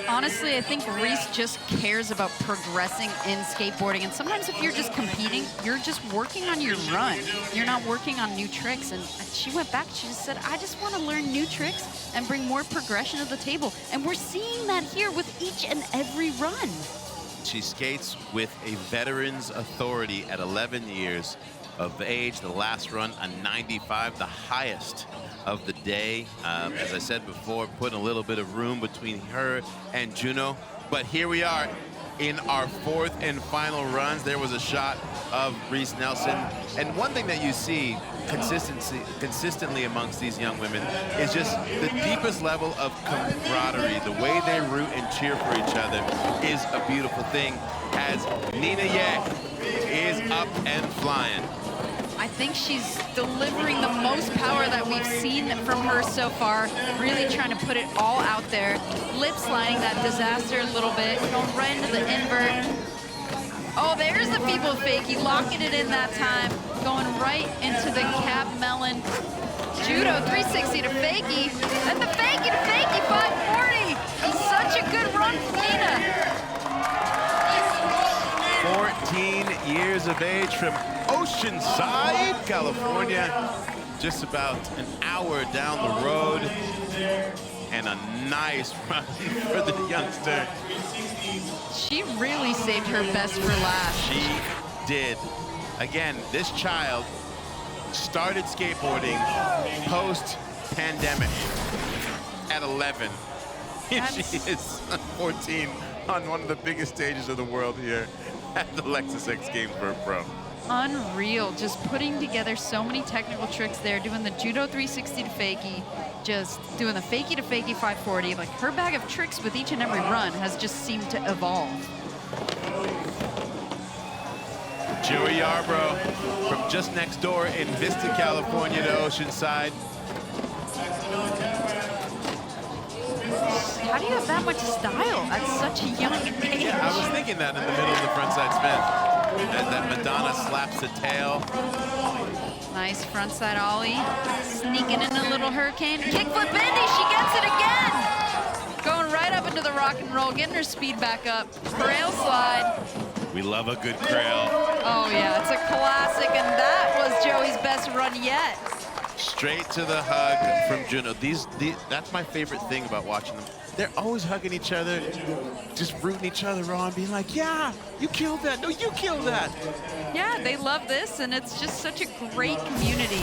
[SPEAKER 2] Honestly, I think Reese just cares about progressing in skateboarding. And sometimes if you're just competing, you're just working on your run. You're not working on new tricks. And she went back, she just said, I just want to learn new tricks and bring more progression to the table. And we're seeing that here with each and every run.
[SPEAKER 1] She skates with a veteran's authority at 11 years of age. The last run, a 95, the highest of the day. As I said before, putting a little bit of room between her and Juno. But here we are in our fourth and final runs. There was a shot of Reese Nelson. And one thing that you see consistently amongst these young women is just the deepest level of camaraderie. The way they root and cheer for each other is a beautiful thing, as Nina Ye is up and flying.
[SPEAKER 2] I think she's delivering the most power that we've seen from her so far, really trying to put it all out there, lip sliding that disaster a little bit, going right into the invert. Oh, there's the feeble fakie, locking it in that time, going right into the cab melon. Judo 360 to fakie, and the fakie to fakie 540. Such a good run from Nina.
[SPEAKER 1] 14 years of age from Oceanside, California. Just about an hour down the road. And a nice run for the youngster.
[SPEAKER 2] She really saved her best for last.
[SPEAKER 1] She did. Again, this child started skateboarding post-pandemic at 11. Here she is, 14, on one of the biggest stages of the world here at the Lexus X Games Vert Pro.
[SPEAKER 2] Unreal, just putting together so many technical tricks there, doing the Judo 360 to fakie, just doing the fakie to fakie 540. Like, her bag of tricks with each and every run has just seemed to evolve.
[SPEAKER 1] Joey Yarbrough from just next door in Vista, California to Oceanside.
[SPEAKER 2] How do you have that much style at such a young age?
[SPEAKER 1] Yeah, I was thinking that in the middle of the frontside spin. As that Madonna slaps the tail.
[SPEAKER 2] Nice frontside ollie. Sneaking in a little hurricane. Kickflip Indy, she gets it again! Going right up into the rock and roll, getting her speed back up. Crail slide.
[SPEAKER 1] We love a good crail.
[SPEAKER 2] Oh yeah, it's a classic, and that was Joey's best run yet.
[SPEAKER 1] Straight to the hug from Juno. That's my favorite thing about watching them. They're always hugging each other, just rooting each other on, being like, yeah, you killed that. No, you killed that.
[SPEAKER 2] Yeah, they love this, and it's just such a great community.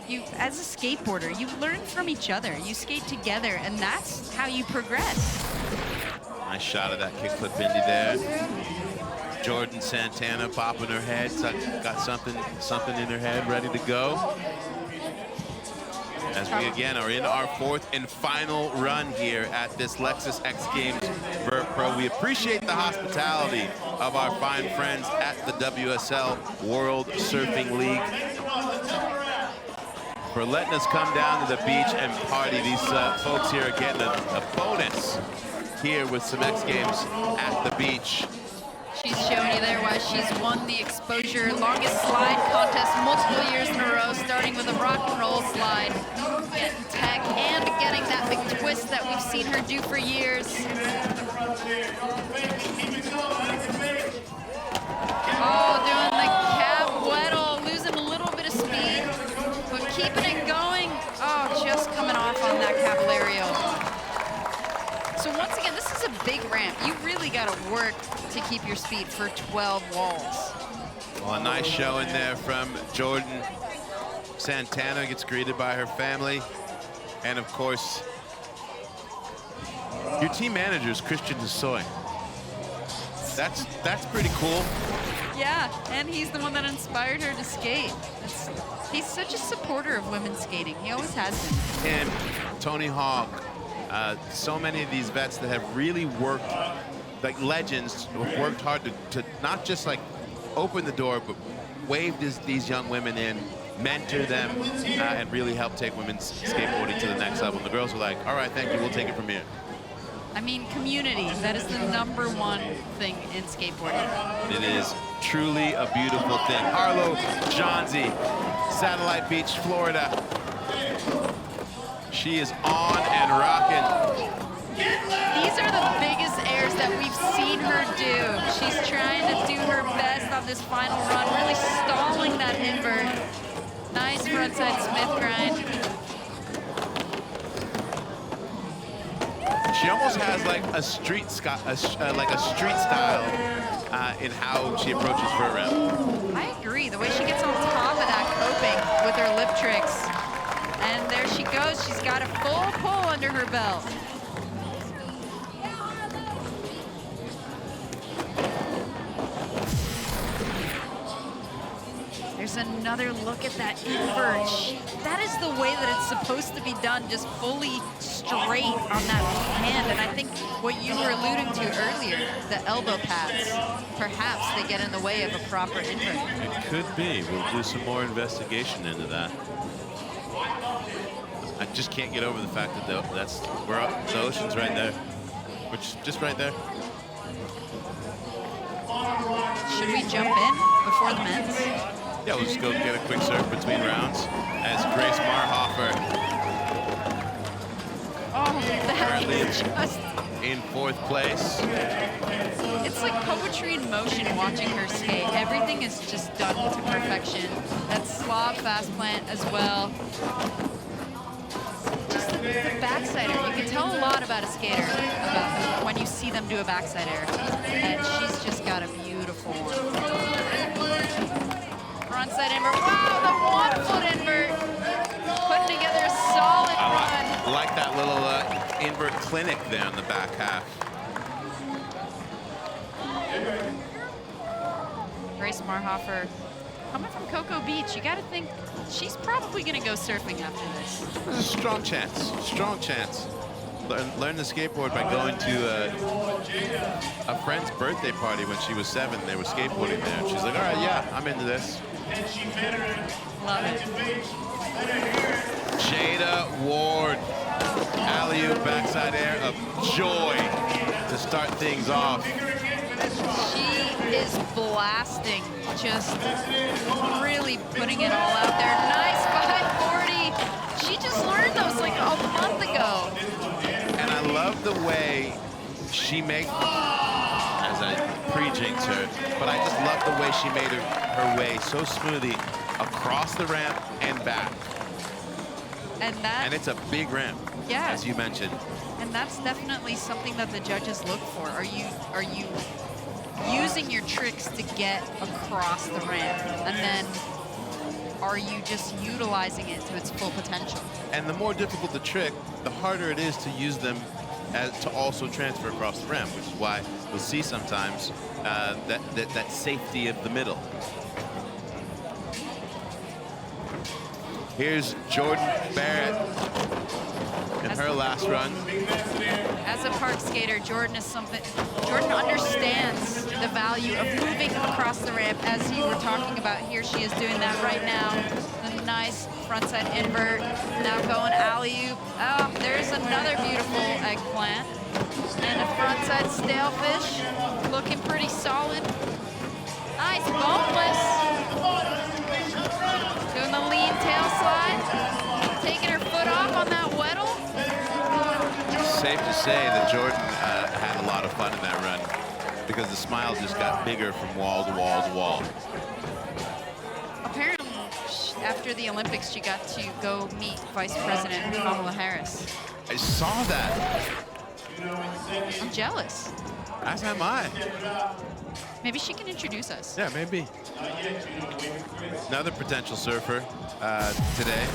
[SPEAKER 2] You, as a skateboarder, you learn from each other. You skate together, and that's how you progress.
[SPEAKER 1] Nice shot of that kickflip Indy there. Jordan Santana popping her head, got something in her head, ready to go. As we again are in our fourth and final run here at this Lexus X Games Vert Pro. We appreciate the hospitality of our fine friends at the WSL World Surfing League for letting us come down to the beach and party. These folks here are getting a bonus here with some X Games at the beach.
[SPEAKER 2] She's showing you there why she's won the exposure longest slide contest multiple years in a row, starting with a rock and roll slide, getting tech and getting that big twist that we've seen her do for years. Oh, doing the cab weddle, losing a little bit of speed, but keeping it going. Oh, just coming off on that Caballerial. So once again, this is a big ramp. You really got to work to keep your speed for 12 walls.
[SPEAKER 1] Well, a nice show in there from Jordan Santana. Gets greeted by her family. And of course, your team manager is Christian Desoy. That's pretty cool.
[SPEAKER 2] Yeah, and he's the one that inspired her to skate. He's such a supporter of women's skating. He always has been.
[SPEAKER 1] Him, Tony Hawk, so many of these vets that have really worked, like legends, have worked hard to not just like open the door, but wave these young women in, mentor them, and really help take women's skateboarding to the next level. And the girls were like, all right, thank you, we'll take it from here.
[SPEAKER 2] I mean, community, that is the #1 thing in skateboarding.
[SPEAKER 1] It is truly a beautiful thing. Harlow, Johnsey, Satellite Beach, Florida. She is on and rocking.
[SPEAKER 2] These are the biggest airs that we've seen her do. She's trying to do her best on this final run, really stalling that invert. Nice frontside Smith grind.
[SPEAKER 1] She almost has like a street style in how she approaches vert ramp.
[SPEAKER 2] I agree. The way she gets on top of that coping with her lip tricks. And there she goes. She's got a full pull under her belt. There's another look at that invert. That is the way that it's supposed to be done, just fully straight on that hand. And I think what you were alluding to earlier, the elbow pads, perhaps they get in the way of a proper invert.
[SPEAKER 1] It could be. We'll do some more investigation into that. I just can't get over the fact that the ocean's right there. Which just right there.
[SPEAKER 2] Should we jump in before the men's?
[SPEAKER 1] Yeah, we'll just go get a quick surf between rounds as Grace Marhoefer currently
[SPEAKER 2] just
[SPEAKER 1] in 4th place.
[SPEAKER 2] It's like poetry in motion watching her skate. Everything is just done to perfection. That slob fast plant as well. Just the backsider. You can tell a lot about a skater when you see them do a backside air. And she's just got a beautiful one. Frontside invert. Wow, the 1-foot invert. Putting together a solid run.
[SPEAKER 1] I like that little invert clinic there in the back half.
[SPEAKER 2] Grace Marhoefer coming from Cocoa Beach. You got to think she's probably going to go surfing after this.
[SPEAKER 1] Strong chance. Strong chance. Learn the skateboard by going to a friend's birthday party when she was 7. They were skateboarding there. And she's like, all right, yeah, I'm into this.
[SPEAKER 2] Love it.
[SPEAKER 1] Jada Ward. Alley-oop backside air of joy to start things off.
[SPEAKER 2] She is blasting, just really putting it all out there. Nice 540. She just learned those like a month ago.
[SPEAKER 1] And I love the way she makes, as I pre-jinx her, but I just love the way she made her way so smoothly across the ramp and back. And it's a big ramp,
[SPEAKER 2] yeah,
[SPEAKER 1] as you mentioned.
[SPEAKER 2] And that's definitely something that the judges look for. Are you using your tricks to get across the ramp, and then are you just utilizing it to its full potential?
[SPEAKER 1] And the more difficult the trick, the harder it is to use them to also transfer across the ramp, which is why you'll see sometimes that safety of the middle. Here's Jordan Barrett in her last run.
[SPEAKER 2] As a park skater, Jordan understands the value of moving across the ramp, as you were talking about. Here she is doing that right now. A nice frontside invert. Now going alley-oop. Oh, there's another beautiful eggplant. And a frontside stalefish. Looking pretty solid. Nice boneless. Doing the lean tail slide. Taking her foot off on that weddle.
[SPEAKER 1] Safe to say that Jordan had a lot of fun in that run because the smile just got bigger from wall to wall to wall.
[SPEAKER 2] Apparently, after the Olympics, she got to go meet Vice President Kamala Harris.
[SPEAKER 1] I saw that.
[SPEAKER 2] I'm jealous.
[SPEAKER 1] As am I.
[SPEAKER 2] Maybe she can introduce us.
[SPEAKER 1] Yeah, maybe. Another potential surfer today,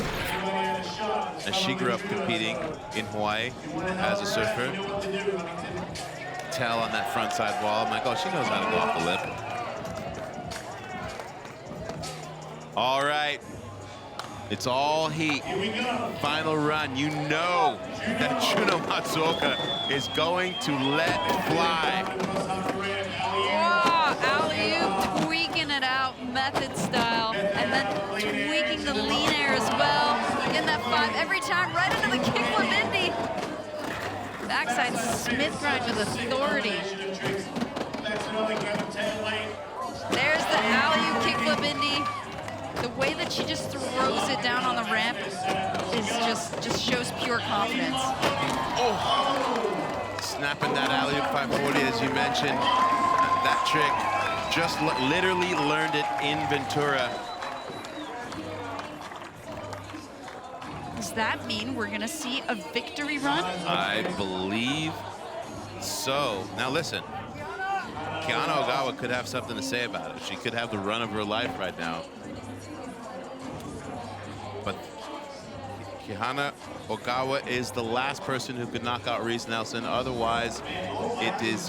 [SPEAKER 1] as she grew up competing in Hawaii as a surfer. Tell on that front side wall, I'm like, oh, she knows how to go off the lip. All right, it's all heat. Final run. You know that Juno Matsuoka is going to let fly.
[SPEAKER 2] Wow, alley-oop, tweaking it out, method style, and then tweaking the lean air as well. In that 5 every time, right into the kickflip Indy. Backside Smith grind with authority. There's the alley-oop kickflip Indy. The way that she just throws it down on the ramp is just shows pure confidence.
[SPEAKER 1] Oh, snapping that alley-oop 540, as you mentioned. That trick, just literally learned it in Ventura.
[SPEAKER 2] Does that mean we're gonna see a victory run?
[SPEAKER 1] I believe so. Now listen, Kiana Ogawa could have something to say about it. She could have the run of her life right now. But Kiana Ogawa is the last person who could knock out Reese Nelson. Otherwise, it is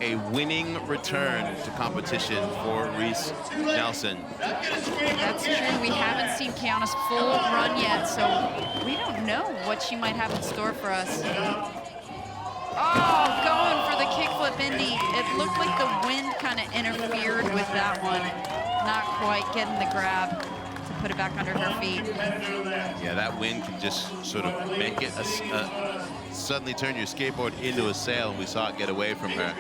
[SPEAKER 1] a winning return to competition for Reese Nelson.
[SPEAKER 2] That's true. We haven't seen Kiana's full run yet, so we don't know what she might have in store for us. Oh, going for the kickflip Indy. It looked like the wind kind of interfered with that one. Not quite getting the grab to put it back under her feet.
[SPEAKER 1] Yeah, that wind can just sort of make it suddenly turn your skateboard into a sail, and we saw it get away from her.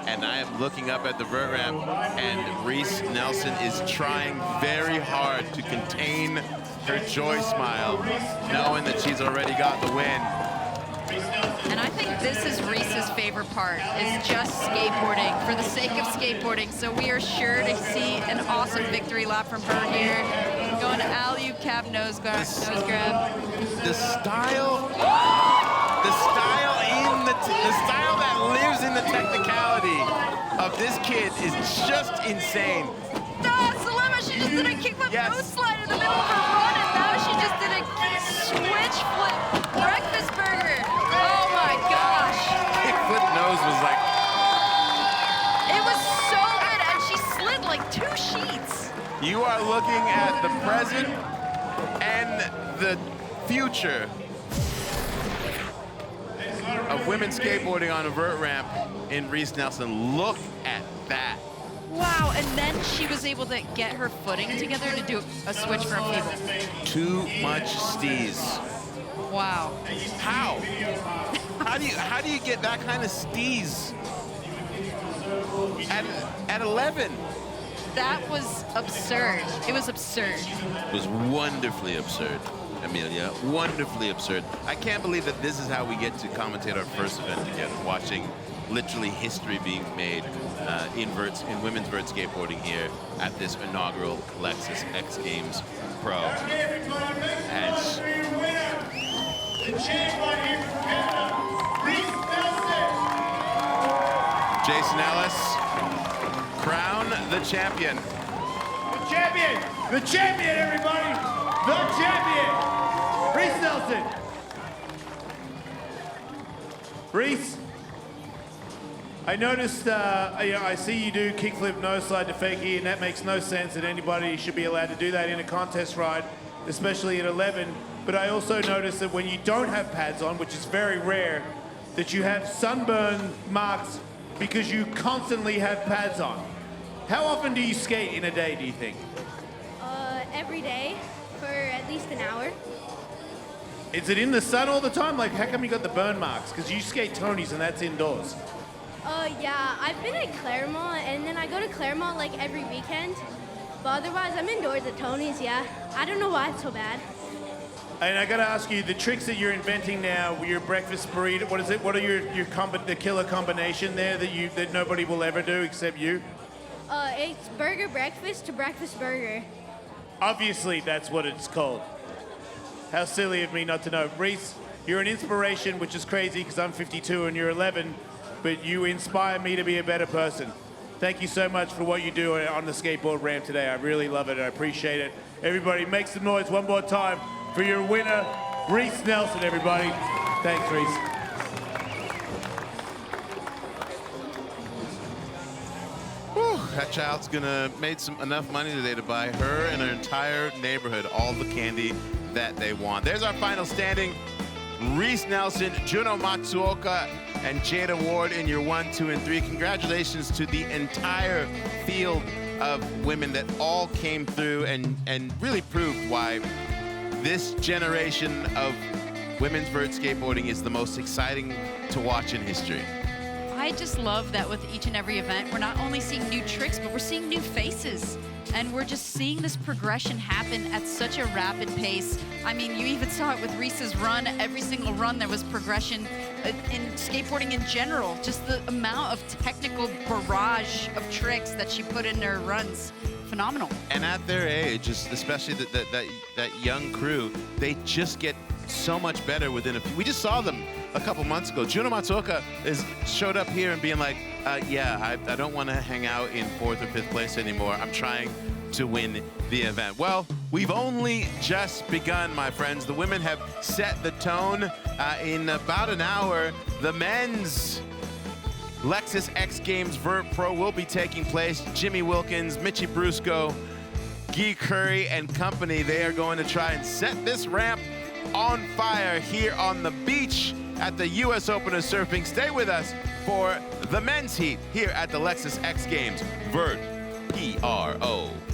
[SPEAKER 1] And I am looking up at the vert ramp, and Reese Nelson is trying very hard to contain her joy smile, knowing that she's already got the win.
[SPEAKER 2] And I think this is Reese's favorite part, is just skateboarding, for the sake of skateboarding. So we are sure to see an awesome victory lap from her here. Going to alley-oop cap nose grab.
[SPEAKER 1] The style that lives in the technicality of this kid is just insane.
[SPEAKER 2] Salema, she just did a kickflip nose slide in the middle of her run, and now she just did a switch flip breakfast burger. Oh my gosh.
[SPEAKER 1] Kickflip nose was like...
[SPEAKER 2] It was so good, and she slid like 2 sheets.
[SPEAKER 1] You are looking at the present and the future of women skateboarding on a vert ramp in Reese Nelson. Look at that.
[SPEAKER 2] Wow, and then she was able to get her footing together to do a switch from feeble.
[SPEAKER 1] Too much steez.
[SPEAKER 2] Wow.
[SPEAKER 1] How? How do you get that kind of steez at 11?
[SPEAKER 2] That was absurd. It was absurd.
[SPEAKER 1] It was wonderfully absurd, Amelia. Wonderfully absurd. I can't believe that this is how we get to commentate our first event together, watching literally history being made in women's vert skateboarding here at this inaugural Lexus X Games Pro. As Jason Ellis, crown the champion.
[SPEAKER 3] The champion! The champion, everybody! The champion! Reese Nelson! Reese, I noticed, I see you do kickflip nose slide to fakie, and that makes no sense that anybody should be allowed to do that in a contest ride, especially at 11. But I also noticed that when you don't have pads on, which is very rare, that you have sunburn marks because you constantly have pads on. How often do you skate in a day, do you think?
[SPEAKER 4] Every day for at least an hour.
[SPEAKER 3] Is it in the sun all the time? Like, how come you got the burn marks? Because you skate Tony's and that's indoors.
[SPEAKER 4] Yeah, I've been at Claremont, and then I go to Claremont like every weekend. But otherwise, I'm indoors at Tony's, yeah. I don't know why it's so bad.
[SPEAKER 3] And I gotta ask you, the tricks that you're inventing now, your breakfast burrito, what is it? What are the killer combination there that nobody will ever do except you?
[SPEAKER 4] It's burger breakfast to breakfast burger.
[SPEAKER 3] Obviously, that's what it's called. How silly of me not to know. Reese, you're an inspiration, which is crazy because I'm 52 and you're 11, but you inspire me to be a better person. Thank you so much for what you do on the skateboard ramp today. I really love it. I appreciate it. Everybody, make some noise one more time for your winner, Reese Nelson, everybody. Thanks, Reese.
[SPEAKER 1] That child's gonna make enough money today to buy her and her entire neighborhood all the candy that they want. There's our final standing. Reese Nelson, Juno Matsuoka, and Jada Ward in your 1, 2, and 3. Congratulations to the entire field of women that all came through and really proved why this generation of women's vert skateboarding is the most exciting to watch in history.
[SPEAKER 2] I just love that with each and every event, we're not only seeing new tricks, but we're seeing new faces. And we're just seeing this progression happen at such a rapid pace. I mean, you even saw it with Reese's run. Every single run, there was progression in skateboarding in general. Just the amount of technical barrage of tricks that she put in her runs. Phenomenal.
[SPEAKER 1] And at their age, especially that young crew, they just get so much better within a few. We just saw them a couple months ago. Juno Matsuoka showed up here and being like, yeah, I don't want to hang out in 4th or 5th place anymore. I'm trying to win the event. Well, we've only just begun, my friends. The women have set the tone in about an hour. The men's Lexus X Games Vert Pro will be taking place. Jimmy Wilkins, Mitchie Brusco, Guy Curry and company, they are going to try and set this ramp on fire here on the beach at the US Open of Surfing. Stay with us for the men's heat here at the Lexus X Games Vert Pro.